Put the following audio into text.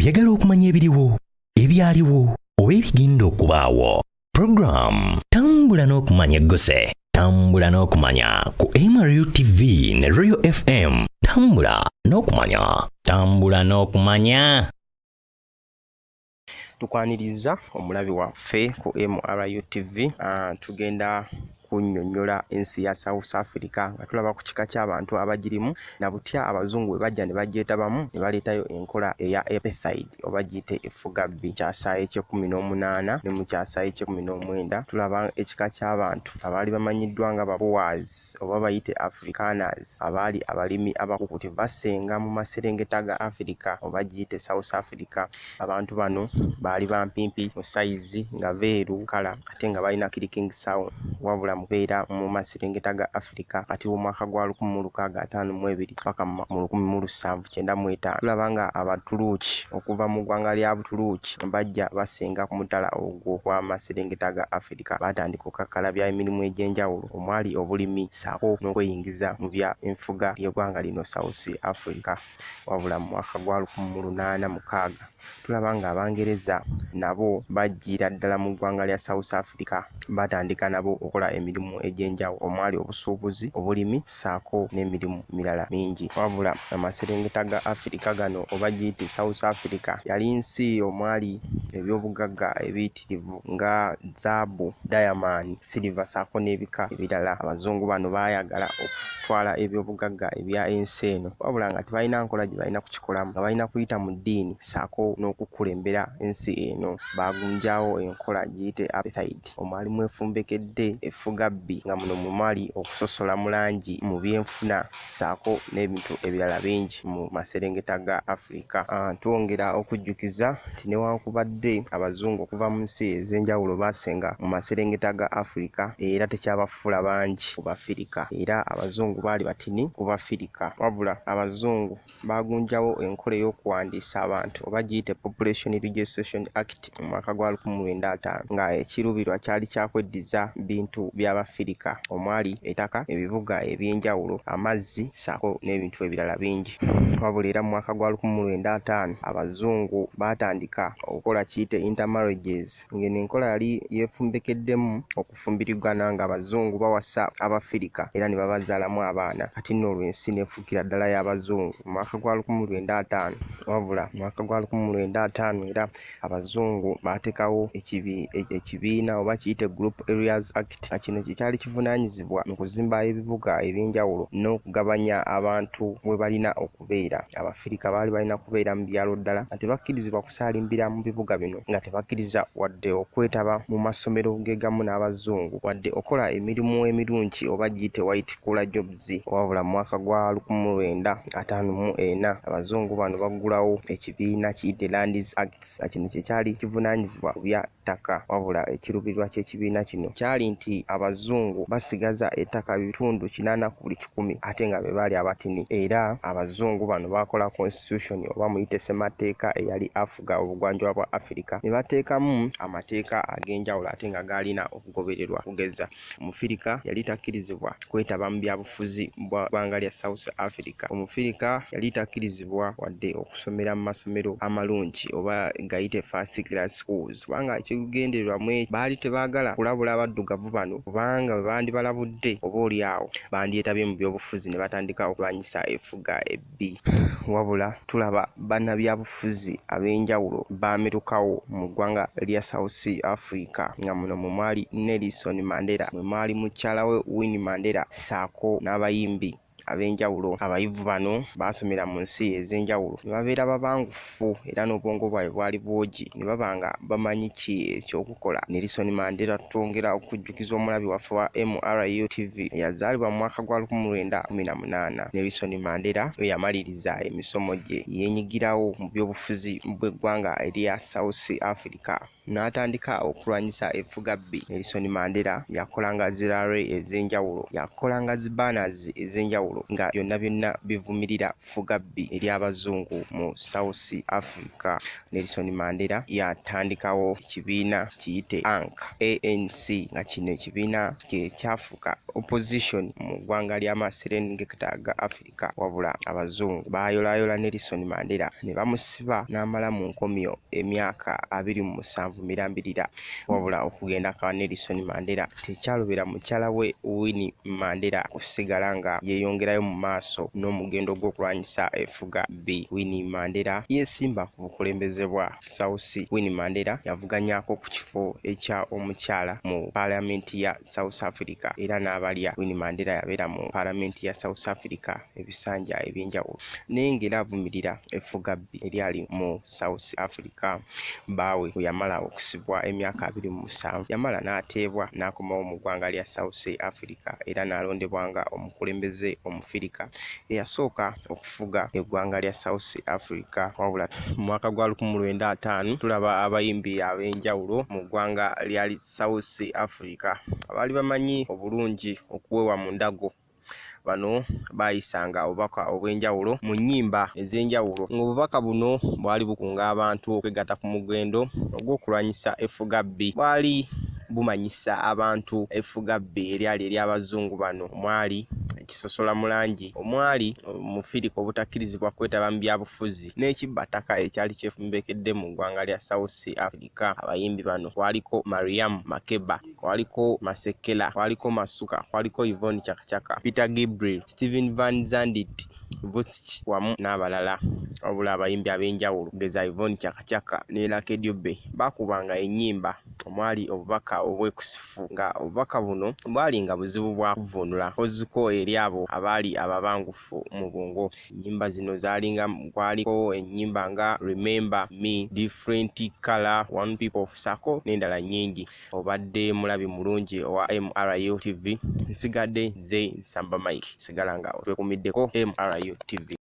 oyagala okumanya ebiriwo, ebyaliwo, oba ebigenda okubaawo. Program Tambula n'okumanya eggose. Tambula n'okumanya ku MRU TV ne Royal FM. Tambula n'okumanya. Tambula n'okumanya. Tukwaniriza omulabi waffe ku MRU TV. Tugenda kunnyonnyola ensi ya South Africa nga tulaba ku kika ky'abantu abagirimu na butya abazungu bajja ne bagyetabamu ne baleetayo enkola eya Ebyafaayo oba giyite effugabbi kyasaayi ekye-18 ne mu kyasaayi ekye-19. Tulaba ekika ky'abantu abaali bamanyiddwa nga Boers oba bayite Afrikaners, abaali abalimi abakukuti basenga mu maserengeta ga Africa oba giyite South Africa. Abantu bano baali bampimpi mu sayizi nga beeru kala ate nga balina kiriking sound wabula mubeera mu maserengeta ga Africa kati mu mwaka gwa 1652 paka mu 1795. Tulaba nga Abaturuki okuva mu ggwanga lya Butuluki bajja basenga ku mutala ogwo kwa maserengeta ga Africa. Batandika okukakkalabya emirimu egy'enjawulo omwali obulimi saako n'okweyingiza mu bya enfuga ly'eggwanga lino South Africa. Wabula mu mwaka gwa 1860 tulaba nga Abangereza nabo bajjira ddala mu ggwanga lya South Africa, batandika nabo okola emirimu egy'enjawulo omwali obusuubuzi, obulimi saako n'emirimu mirala mingi. Wabula amaserengeta ga Africa gano oba giyite South Africa yali nsi omwali ebyobugagga ebiyitirivu nga zaabu, diamond, silver saako n'ebika ebirala. Abazungu bano baayagala okutwala ebyobugagga ebya ensi eno wabula nga tebalina nkola gye balina kukikolamu, nga balina kuyita mu ddiini saako n'okukulembera ensi eno. Bagunjawo enkola giyite apartheid omwali mwefumbekedde effugabbi nga muno mwali okusosola mu langi mu byenfuna saako n'ebintu ebirala bingi mu maserengeta ga Africa. Twongera okujjukiza nti newankubadde abazungu okuva mu nsi ez'enjawulo basenga mu maserengeta ga Africa era tekyabafuula bangi ku Bafirika, era abazungu baali batini ku Bafirika. Wabula abazungu bagunjawo enkola y'okuwandiisa abantu oba giyite Population Registration Act mu mwaka gwa 1905 nga ekirubirwa kyali kyakweddiza bintu by'Abafirika omwali ettaka, ebibuga eby'enjawulo, amazzi saako n'ebintu ebirala bingi. Wabula era mu mwaka gwa 1905 abazungu batandika okukola kiyite intermarriages ng'eno enkola yali yeefumbekeddemu okufumbirigana nga abazungu bawasa Abafirika era ne babazaalamu abaana. Kati nno olwo ensi neefuukira ddala y'Abazungu mu mwaka gwa 1905. Wabula mu mwaka gwa 1905 era abazungu baatekawo ekibiina oba kiyite Group Areas Act. Kino kyali kivunaanyizibwa mu kuzimba ebibuga eby'enjawulo n'okugabanya abantu mwe balina okubeera. Abafirika baali balina kubeera mu byalo ddala nga tebakkirizibwa kusaalimbira mu bibuga bino, nga tebakkiriza wadde okwetaba mu masomero gegamu n'Abazungu wadde okola emirimu emirungi oba giyite white collar jobs. Wabula mu mwaka gwa 1954 abazungu bano baggulawo ekibiina kiyite Lands Acts. Kino kyali kivunaanyizibwa ku bya ttaka. Wabula ekirubirwa ky'ekibiina kino kyali nti abazungu basigaza ettaka bitundu 80 ku buli 100 ate nga be baali abatini. Era abazungu bano bakola constitution oba muyite ssemateeka eyali afuga obugwanjuba bwa Africa, ne bateekamu amateeka ag'enjawulo ate nga gaalina okugobererwa. Kugeza Omufirika yali takkirizibwa kwetaba mu byabufuzi bwa ggwanga lya South Africa. Omufirika yali takkirizibwa wadde okusomera mu masomero amalungi oba gayite first class schools, kubanga ekigendererwamu baali tebaagala kulabula abaddugavu bano kubanga bwe bandibalabudde oba oliawo bandyetabye mu byobufuzi ne batandika okulwanyisa effuga ebbi. Wabula tulaba bannabyabufuzi ab'enjawulo baamerukawo mu ggwanga lya South Africa nga muno mwe mwali Nelson Mandela, mwe mwali mukyala we Winnie Mandela saako n'abayimbi ab'enjawulo. Abayivu bano baasomera mu nsi ez'enjawulo ne babeera babangufu era n'obwongo bwabwe bwali bwogi, ne baba nga bamanyi ki ekyokukola. Nelson Mandela twongera okujjukiza omulabi waffe wa MRU TV eyazaalibwa mu mwaka gwa 1918. Nelson Mandela we yamaliriza emisomo gye yeenyigirawo mu byobufuzi bw'eggwanga erya South Africa n'atandika okulwanyisa effuga bbi. Nelson Mandela yakolanga zirare ez'enjawulo, yakolanga zibanners ez'enjawulo nga byonna bivumirira ffuga bbi eri abazungu mu South Africa. Nelson Mandela yatandikawo ekibiina kiyite ANC nga kino ekibiina kyafuuka opposition mu ggwanga ly'amaserengeta ga Africa, wabula abazungu baayolayola Nelson Mandela ne bamusiba n'amala mu nkomyo emyaka 27 mirambirira, wabula okugenda kwa Nelson Mandela tekyalobera mukyala we Winnie Mandela kusigala nga yeeyongerayo mu maaso n'omugendo gw'okulwanyisa effuga bbi. Winnie Mandela yeesimba ku bukulembeze bwa South. Winnie Mandela yavuganyako ku kifo ekya omukyala mu paalamenti ya South Africa era n'abalya. Winnie Mandela yabeera mu paalamenti ya South Africa ebisanja eby'enjawulo naye ng'era avumirira effuga bbi eryali mu South Africa. Baawe bwe yamala okusibwa emyaka 27 yamala n'ateebwa n'akomawo mu ggwanga lya South Africa era n'alondebwa nga omukulembeze omufirika eyasooka okufuga eggwanga lya South Africa, wabula mu mwaka gwa 1905 tulaba abayimbi ab'enjawulo mu ggwanga lya South Africa abaali bamanyi obulungi okuwewa mu ndago. Bano bayisanga obubaka obw'enjawulo mu nnyimba ez'enjawulo ng'obubaka buno bwali bukunga abantu okwegatta ku mugendo ogw'okulwanyisa effuga bbi. Bwali bumanyisa abantu effuga bbi eryali ery'abazungu bano, omwali ekisosola mu langi, omwali omufirika obutakkirizibwa kwetaba mu byabufuzi n'ekibbataka ekyali kyefumbekedde mu ggwanga lya South Africa. Abayimbi bano kwaliko Mariam Makeba, kwaliko Masekela, kwaliko Masuka, kwaliko Yvonne Chakachaka, Peter Gabriel, Steven Van Zandt, Vusic wamu n'abalala. Wabula abayimbi ab'enjawulo geza Yvonne Chakachaka ne Lucky Dube bakubanga ennyimba omwali obubaka obwekusifu nga obubaka buno bwali nga buzibu bwa kuvunula koziko eri abo abaali ababangufu mu bwongo. Ennyimba zino zaalinga kwaliko ennyimba nga Remember Me, Different Color, One People, sako n'endala nnyingi. Obadde mulabi mulungi owa MRU TV, nsigadde nze Nsamba Mike, sigala nga otwekumiddeko MRU TV.